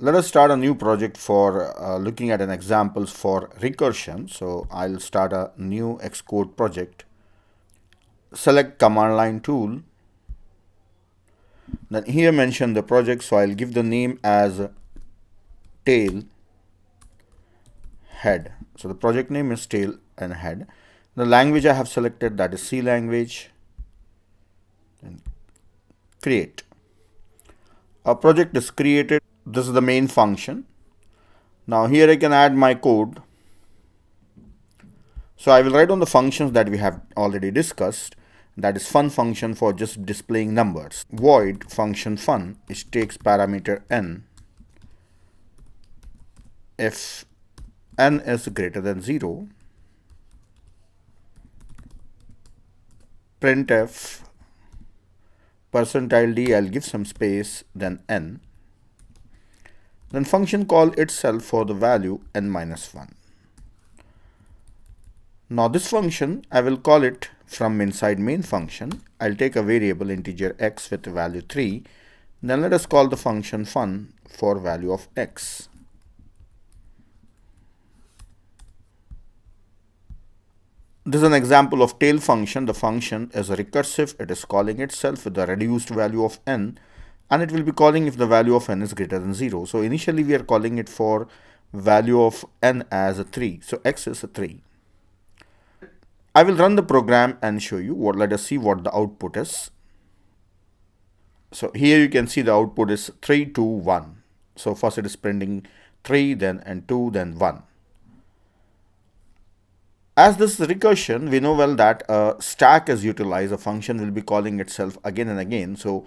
Let us start a new project for looking at an examples for recursion. So I'll start a new Xcode project. Select command line tool. Then here mention the project. So I'll give the name as tail head. So the project name is tail and head. The language I have selected, that is C language. And create. A project is created. This is the main function. Now here I can add my code. So I will write on the functions that we have already discussed. That is fun function for just displaying numbers. Void function fun, which takes parameter n. If n is greater than 0, printf %d, I'll give some space, then n. Then function call itself for the value n minus 1. Now this function, I will call it from inside main function. I'll take a variable integer x with value 3. Then let us call the function fun for value of x. This is an example of tail function. The function is recursive. It is calling itself with the reduced value of n, and it will be calling if the value of n is greater than 0. So initially we are calling it for value of n as a 3. So x is a 3. I will run the program and show you what. Let us see what the output is. So here you can see the output is 3, 2, 1. So first it is printing 3, then and 2, then 1. As this is recursion, we know well that a stack is utilized. A function will be calling itself again and again. So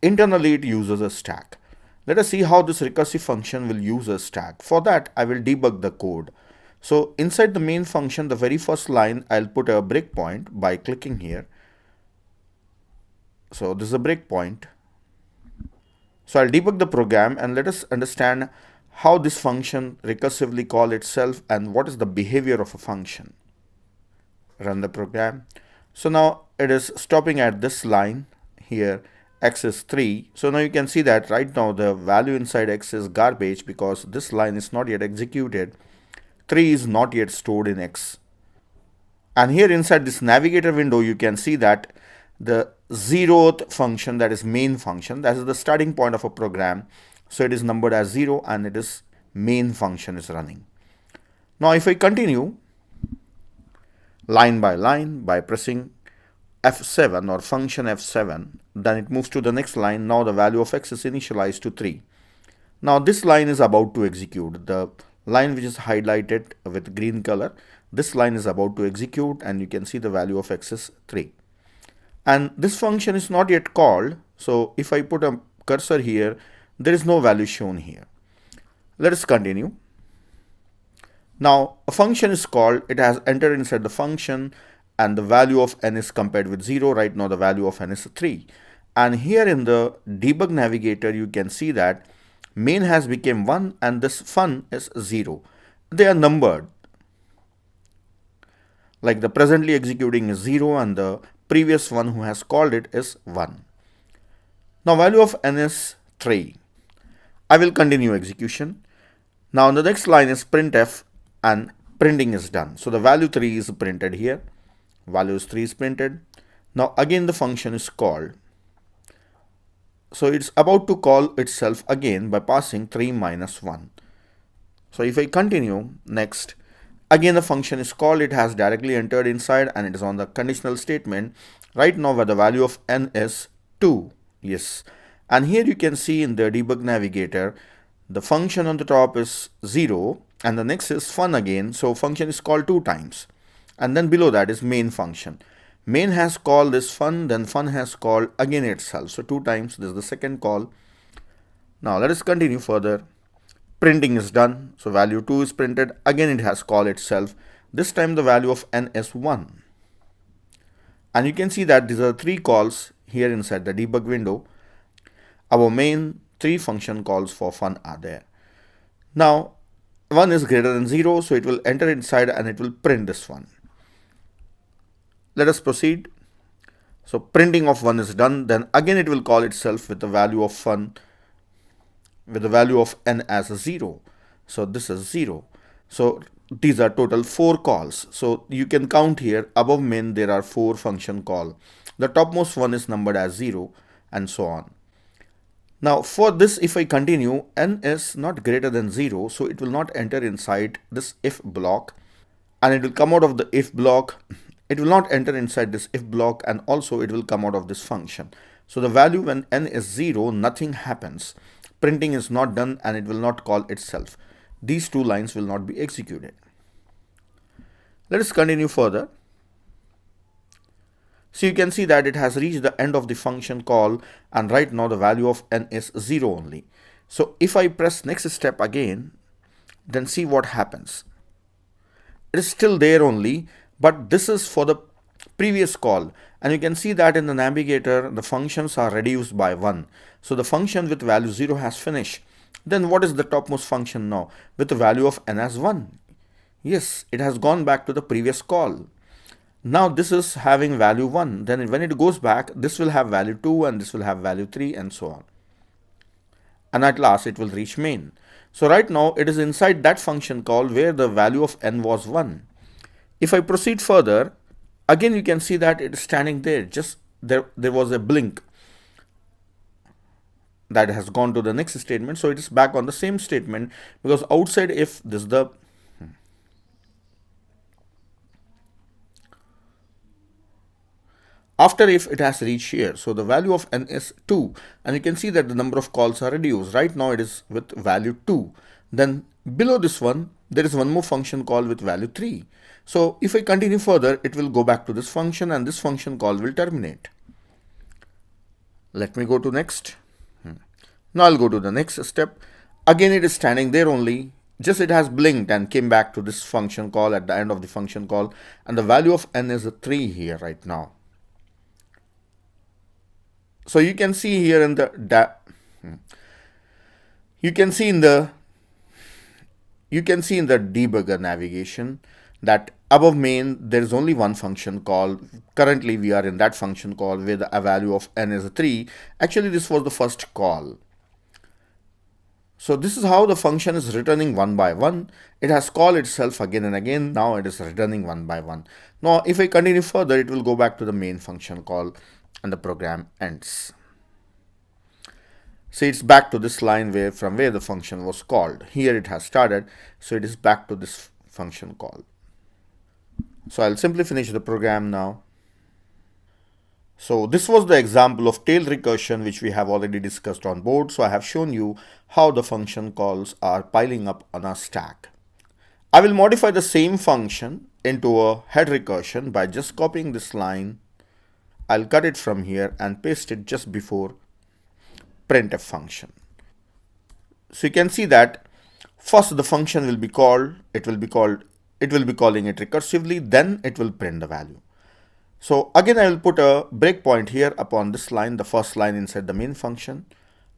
internally it uses a stack. Let us see how this recursive function will use a stack. For that, I will debug the code. So inside the main function, the very first line, I'll put a breakpoint by clicking here. So this is a breakpoint. So I'll debug the program and let us understand how this function recursively call itself and what is the behavior of a function. Run the program. So now it is stopping at this line here, x is 3. So now you can see that right now the value inside x is garbage because this line is not yet executed. 3 is not yet stored in x. And here inside this navigator window, you can see that the 0th function, that is main function, that is the starting point of a program. So it is numbered as 0 and it is main function is running. Now if I continue line by pressing F7 or function F7, then it moves to the next line. Now the value of x is initialized to 3. Now this line is about to execute. The line which is highlighted with green color, this line is about to execute and you can see the value of x is 3. And this function is not yet called. So if I put a cursor here, there is no value shown here. Let us continue. Now a function is called, it has entered inside the function and the value of n is compared with 0. Right now the value of n is 3. And here in the debug navigator, you can see that main has become 1 and this fun is 0. They are numbered. Like the presently executing is 0 and the previous one who has called it is 1. Now value of n is 3. I will continue execution. Now the next line is printf and printing is done. So the value 3 is printed here. Value 3 is printed. Now again the function is called. So it's about to call itself again by passing 3 minus 1. So if I continue next, again the function is called, it has directly entered inside and it is on the conditional statement right now where the value of n is 2. Yes. And here you can see in the debug navigator, the function on the top is 0 and the next is fun again. So function is called 2 times. And then below that is main function. Main has called this fun, then fun has called again itself. So 2 times, this is the second call. Now let us continue further. Printing is done. So value 2 is printed. Again it has called itself. This time the value of n is 1. And you can see that these are 3 calls here inside the debug window. Our main 3 function calls for fun are there. Now 1 is greater than 0. So it will enter inside and it will print this one. Let us proceed. So printing of 1 is done. Then again it will call itself with the value of fun with the value of n as 0. So this is 0. So these are total 4 calls. So you can count here, above main there are 4 function call. The topmost one is numbered as 0 and so on. Now for this, if I continue, n is not greater than 0, so it will not enter inside this if block, and it will come out of the if block. It will not enter inside this if block, and also it will come out of this function. So the value when n is 0, nothing happens. Printing is not done and it will not call itself. These two lines will not be executed. Let us continue further. So you can see that it has reached the end of the function call, and right now the value of n is 0 only. So if I press next step again, then see what happens. It is still there only, but this is for the previous call, and you can see that in the navigator the functions are reduced by 1. So the function with value 0 has finished. Then what is the topmost function now with the value of n as 1? Yes, it has gone back to the previous call. Now this is having value 1, then when it goes back, this will have value 2 and this will have value 3 and so on. And at last it will reach main. So right now it is inside that function call where the value of n was 1. If I proceed further, again you can see that it is standing there, just there was a blink that has gone to the next statement. So it is back on the same statement, because outside if this is the after if it has reached here, so the value of n is 2, and you can see that the number of calls are reduced. Right now it is with value 2. Then below this one, there is one more function call with value 3. So if I continue further, it will go back to this function and this function call will terminate. Let me go to next. Now I'll go to the next step. Again it is standing there only, just it has blinked and came back to this function call at the end of the function call, and the value of n is 3 here right now. So you can see here in the debugger navigation that above main there is only one function call. Currently we are in that function call where the value of n is 3. Actually this was the first call. So this is how the function is returning one by one. It has called itself again and again. Now it is returning one by one. Now if I continue further, it will go back to the main function call and the program ends. So it's back to this line from where the function was called. Here it has started, so it is back to this function call. So I'll simply finish the program now. So this was the example of tail recursion which we have already discussed on board. So I have shown you how the function calls are piling up on a stack. I will modify the same function into a head recursion by just copying this line. I'll cut it from here and paste it just before printf function. So you can see that first the function will be called, it will be calling it recursively, then it will print the value. So again I will put a breakpoint here upon this line, the first line inside the main function.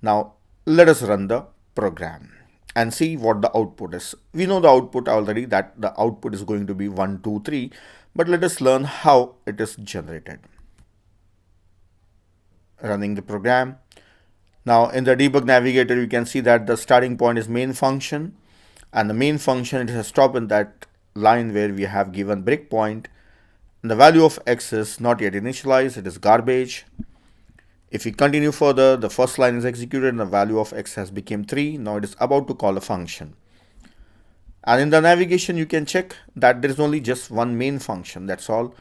Now let us run the program and see what the output is. We know the output already, that the output is going to be 1, 2, 3, but let us learn how it is generated. Running the program. Now in the debug navigator you can see that the starting point is main function, and the main function it has stopped in that line where we have given breakpoint, and the value of x is not yet initialized, it is garbage. If we continue further, the first line is executed and the value of x has become 3. Now it is about to call a function. And in the navigation you can check that there is only just one main function, that's all.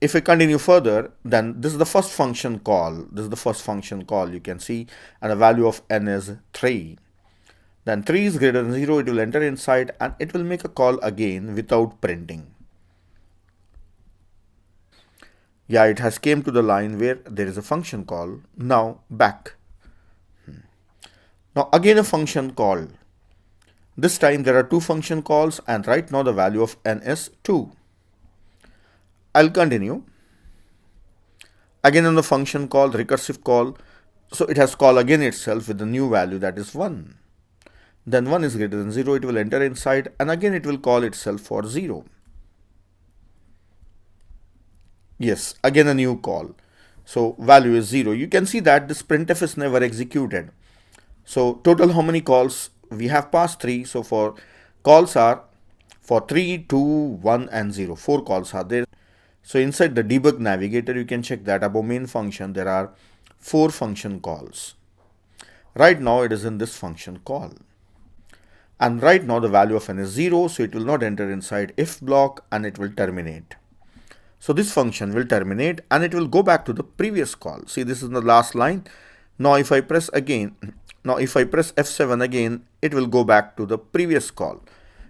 If I continue further, then this is the first function call. This is the first function call you can see, and the value of n is 3. Then 3 is greater than 0, it will enter inside and it will make a call again without printing. Yeah, it has came to the line where there is a function call. Now back. Now again a function call. This time there are two function calls, and right now the value of n is 2. I'll continue. Again on the function call, recursive call. So it has called again itself with the new value, that is 1. Then 1 is greater than 0, it will enter inside and again it will call itself for 0. Yes, again a new call. So value is 0. You can see that this printf is never executed. So total how many calls? We have passed 3. So for calls are for 3, 2, 1 and 0. 4 calls are there. So inside the debug navigator, you can check that above main function, there are 4 function calls. Right now it is in this function call. And right now the value of n is 0, so it will not enter inside if block and it will terminate. So this function will terminate and it will go back to the previous call. See, this is the last line. Now if I press again, now if I press F7 again, it will go back to the previous call.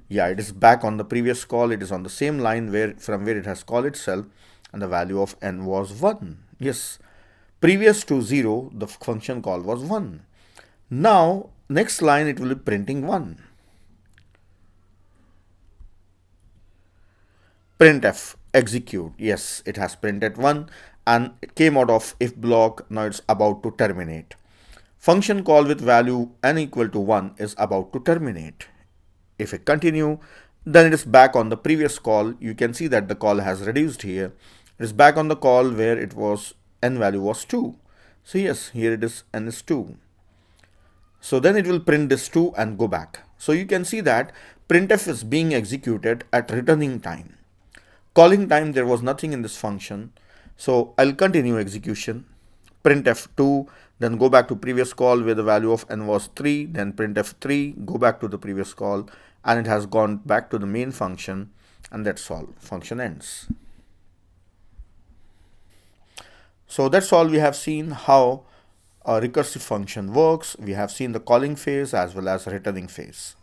Yeah, it is back on the previous call. It is on the same line from where it has called itself, and the value of n was 1. Yes, previous to 0, the function call was 1. Now, next line it will be printing 1. Printf, execute. Yes, it has printed 1 and it came out of if block. Now it's about to terminate. Function call with value n equal to 1 is about to terminate. If I continue, then it is back on the previous call. You can see that the call has reduced here. It is back on the call where it was n value was 2. So yes, here it is n is 2. So then it will print this 2 and go back. So you can see that printf is being executed at returning time. Calling time, there was nothing in this function. So I'll continue execution. Printf 2, then go back to previous call where the value of n was 3, then printf 3, go back to the previous call, and it has gone back to the main function, and that's all. Function ends. So that's all. We have seen how a recursive function works. We have seen the calling phase as well as returning phase.